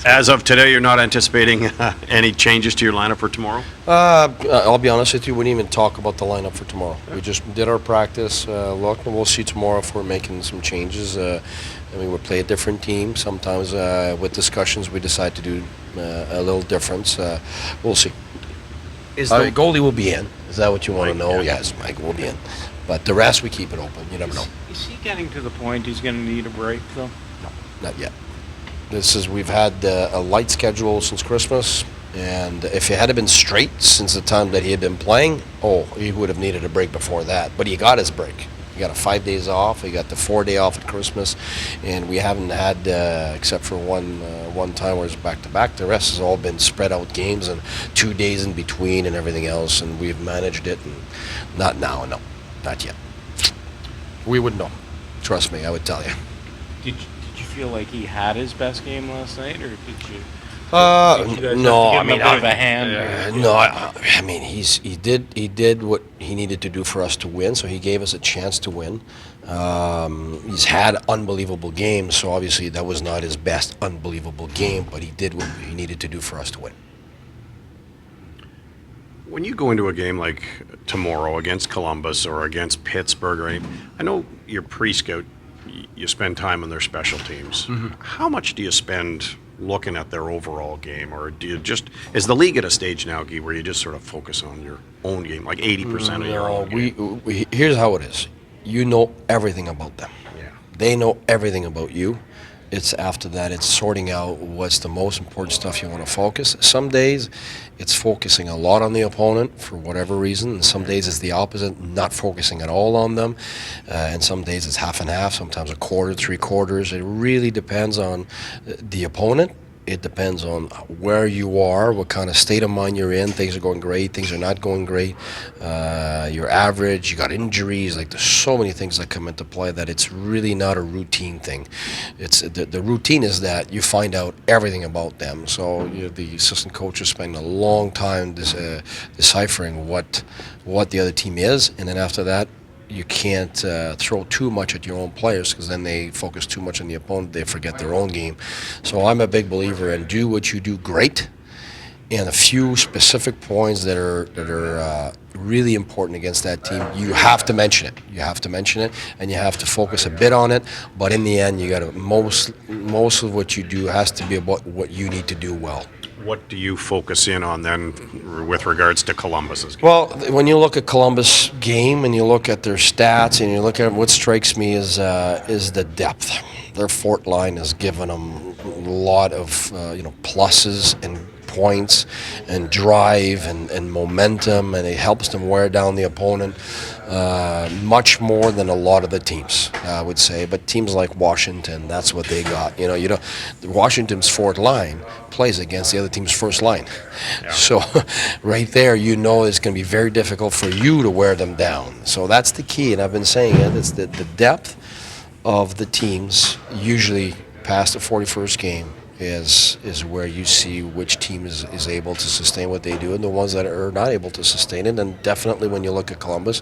As of today, you're not anticipating any changes to your lineup for tomorrow? I'll be honest with you, we didn't even talk about the lineup for tomorrow. We just did our practice, look, and we'll see tomorrow if we're making some changes. We'll play a different team. Sometimes with discussions we decide to do a little difference. We'll see. Goalie will be in. Is that what you want to know? Yeah. Yes, Mike will be in. But the rest we keep it open. You never know. Is he getting to the point he's going to need a break, though? No, not yet. We've had a light schedule since Christmas, and if it had been straight since the time that he had been playing, he would have needed a break before that. But he got his break. He got 5 days off. He got the 4-day off at Christmas, and we haven't had, except for one time where it's back-to-back, the rest has all been spread out games and 2 days in between and everything else, and we've managed it. And not now, no, not yet. We would know. Trust me, I would tell you. Did you feel like he had his best game last night, or did you? No, I mean, a bit of a hand. no, I mean, he did what he needed to do for us to win. So he gave us a chance to win. He's had unbelievable games, so obviously that was not his best unbelievable game, but he did what he needed to do for us to win. When you go into a game like tomorrow against Columbus or against Pittsburgh or anything, I know you're pre-scout, you spend time on their special teams. Mm-hmm. How much do you spend looking at their overall game, or do you just, is the league at a stage now, Guy, where you just sort of focus on your own game, like 80% of your own game? Here's how it is. You know everything about them. Yeah. They know everything about you. It's after that, it's sorting out what's the most important stuff you want to focus. Some days, it's focusing a lot on the opponent for whatever reason, and some days it's the opposite, not focusing at all on them. And some days it's half and half, sometimes a quarter, 3/4. It really depends on the opponent. It depends on where you are, what kind of state of mind you're in. Things are going great, things are not going great. Your average, you got injuries. Like, there's so many things that come into play that it's really not a routine thing. It's the routine is that you find out everything about them. So the assistant coaches spend a long time deciphering what the other team is, and then after that, you can't throw too much at your own players, because then they focus too much on the opponent. They forget their own game. So I'm a big believer in do what you do great, and a few specific points that are really important against that team. You have to mention it. You have to mention it, and you have to focus a bit on it. But in the end, you got to most of what you do has to be about what you need to do well. What do you focus in on then with regards to Columbus's game? Well, when you look at Columbus' game and you look at their stats and you look at what strikes me is the depth. Their fourth line has given them a lot of pluses and points and drive and momentum, and it helps them wear down the opponent much more than a lot of the teams, I would say. But teams like Washington, that's what they got. Washington's fourth line plays against the other team's first line. Yeah. So right there, it's going to be very difficult for you to wear them down. So that's the key, and I've been saying it. It's the depth of the teams, usually past the 41st game, is where you see which team is able to sustain what they do, and the ones that are not able to sustain it. And definitely when you look at Columbus,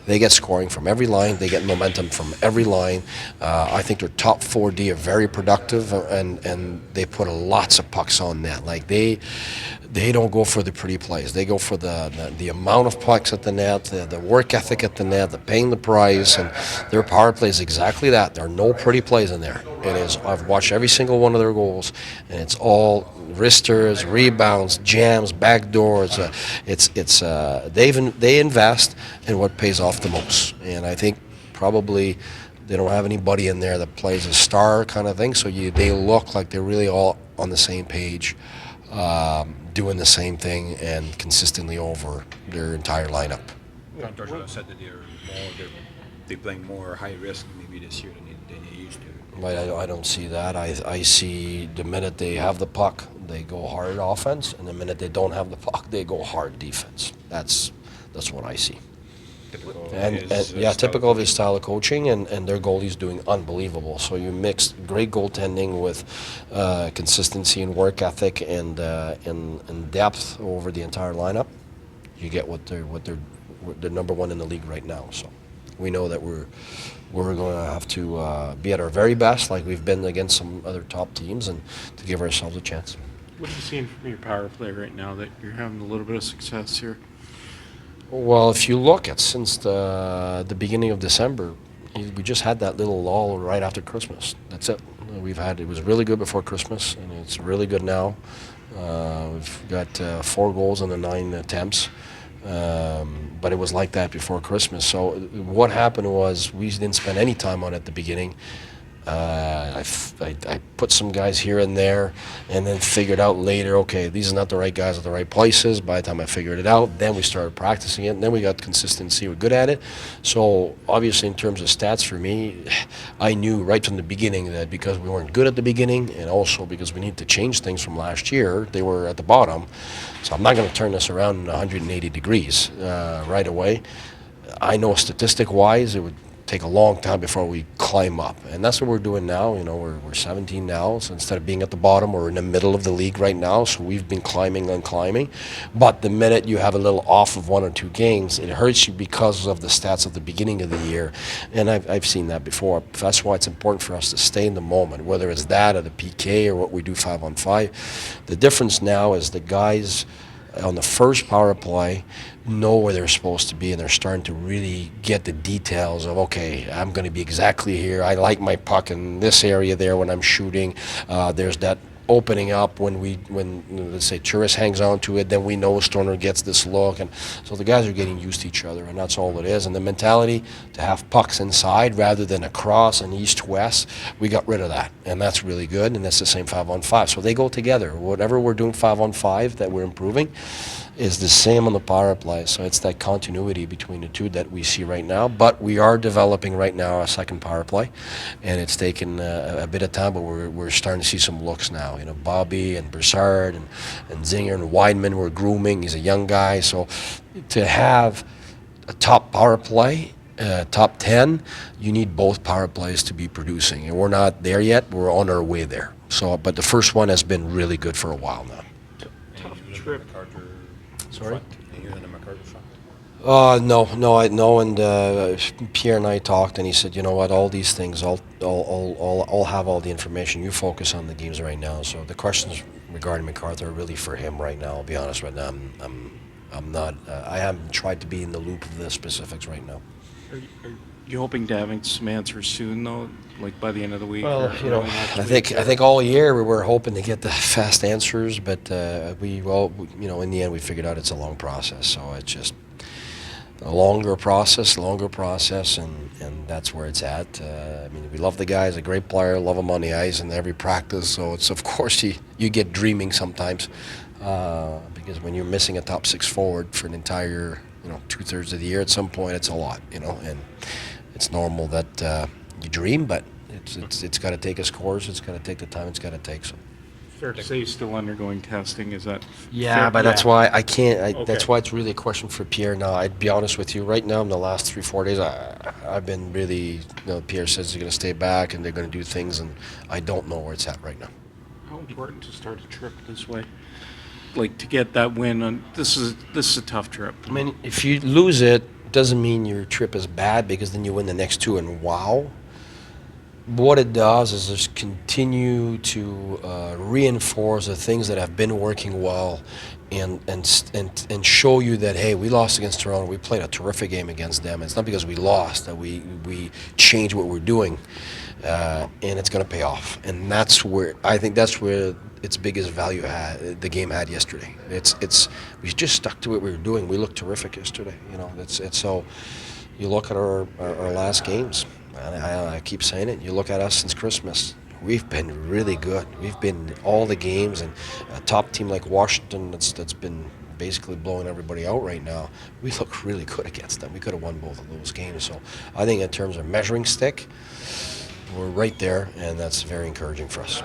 they get scoring from every line, they get momentum from every line. I think their top 4D are very productive, and they put lots of pucks on net. Like, they don't go for the pretty plays. They go for the amount of pucks at the net, the work ethic at the net, the paying the price, and their power play is exactly that. There are no pretty plays in there. It is. I've watched every single one of their goals, and it's all wristers, rebounds, jams, backdoors. They invest in what pays off the most, and I think probably they don't have anybody in there that plays a star kind of thing. So they look like they're really all on the same page. Doing the same thing and consistently over their entire lineup. Contour said that they're playing more high risk maybe this year than they used to. But I don't see that. I see the minute they have the puck, they go hard offense, and the minute they don't have the puck, they go hard defense. That's what I see. Typical of his style of coaching, and their goalie's doing unbelievable. So you mix great goaltending with consistency and work ethic and depth over the entire lineup. You get what they're number one in the league right now. So we know that we're going to have to be at our very best, like we've been against some other top teams, and to give ourselves a chance. What are you seeing from your power play right now that you're having a little bit of success here? Well, if you look at since the beginning of December, we just had that little lull right after Christmas. That's it. It was really good before Christmas, and it's really good now. We've got 4 goals in the 9 attempts, but it was like that before Christmas. So what happened was we didn't spend any time on it at the beginning. I put some guys here and there, and then figured out later, okay, these are not the right guys at the right places. By the time I figured it out, then we started practicing it, and then we got consistency. We're good at it. So obviously, in terms of stats for me, I knew right from the beginning that because we weren't good at the beginning, and also because we need to change things from last year, they were at the bottom. So I'm not going to turn this around in 180 degrees right away. I know statistic-wise, it would take a long time before we climb up, and that's what we're doing now. You know, we're 17 now, so instead of being at the bottom, we're in the middle of the league right now. So we've been climbing and climbing, but the minute you have a little off of 1 or 2 games, it hurts you because of the stats at the beginning of the year, and I've seen that before. That's why it's important for us to stay in the moment, whether it's that or the PK or what we do 5-on-5. The difference now is the guys on the first power play know where they're supposed to be, and they're starting to really get the details of, okay, I'm going to be exactly here. I like my puck in this area there when I'm shooting. There's that opening up when let's say Turris hangs on to it, then we know Stoner gets this look, and so the guys are getting used to each other, and that's all it is. And the mentality to have pucks inside rather than across and east-west, we got rid of that, and that's really good. And that's the same 5-on-5, so they go together. Whatever we're doing 5-on-5 that we're improving is the same on the power play. So it's that continuity between the two that we see right now. But we are developing right now a second power play, and it's taken a bit of time, but we're starting to see some looks now. You know, Bobby and Broussard and Zinger and Weidman were grooming. He's a young guy, so to have a top power play, top 10, you need both power plays to be producing, and we're not there yet. We're on our way there. So, but the first one has been really good for a while now. Tough trip. Sorry? You're in the McCarter front. No, and Pierre and I talked, and he said, you know what, all these things, I'll have all the information. You focus on the games right now. So the questions regarding MacArthur are really for him right now. I'll be honest right now. I'm not. I haven't tried to be in the loop of the specifics right now. Are you hoping to have some answers soon, though, like by the end of the week? Well, or you know, early next I week? think all year we were hoping to get the fast answers, but you know, in the end we figured out it's a long process. So it's just a longer process, and that's where it's at. I mean, we love the guy. He's a great player. Love him on the ice and every practice. So it's, of course, you get dreaming sometimes because when you're missing a top 6 forward for an entire, you know, 2/3 of the year, at some point it's a lot, you know, and it's normal that you dream, but it's got to take its course. It's got to take the time it's got to take. So. Fair to say, still undergoing testing. Is that? Yeah, fair? but that's why I can't. Okay. That's why it's really a question for Pierre now. I'd be honest with you. Right now, in the last 3-4 days, I've been really. You know, Pierre says he's going to stay back and they're going to do things, and I don't know where it's at right now. How important to start a trip this way? Like to get that win on this is a tough trip. I mean, if you lose it, doesn't mean your trip is bad because then you win the next 2 and wow. What it does is just continue to reinforce the things that have been working well, and show you that, hey, we lost against Toronto. We played a terrific game against them. It's not because we lost that we changed what we're doing, and it's going to pay off. And that's where I think that's where its biggest value the game had yesterday. We just stuck to what we were doing. We looked terrific yesterday. You know, it's so. You look at our last games. I keep saying it. You look at us since Christmas. We've been really good. We've been all the games, and a top team like Washington that's been basically blowing everybody out right now. We look really good against them. We could have won both of those games. So I think in terms of measuring stick, we're right there, and that's very encouraging for us.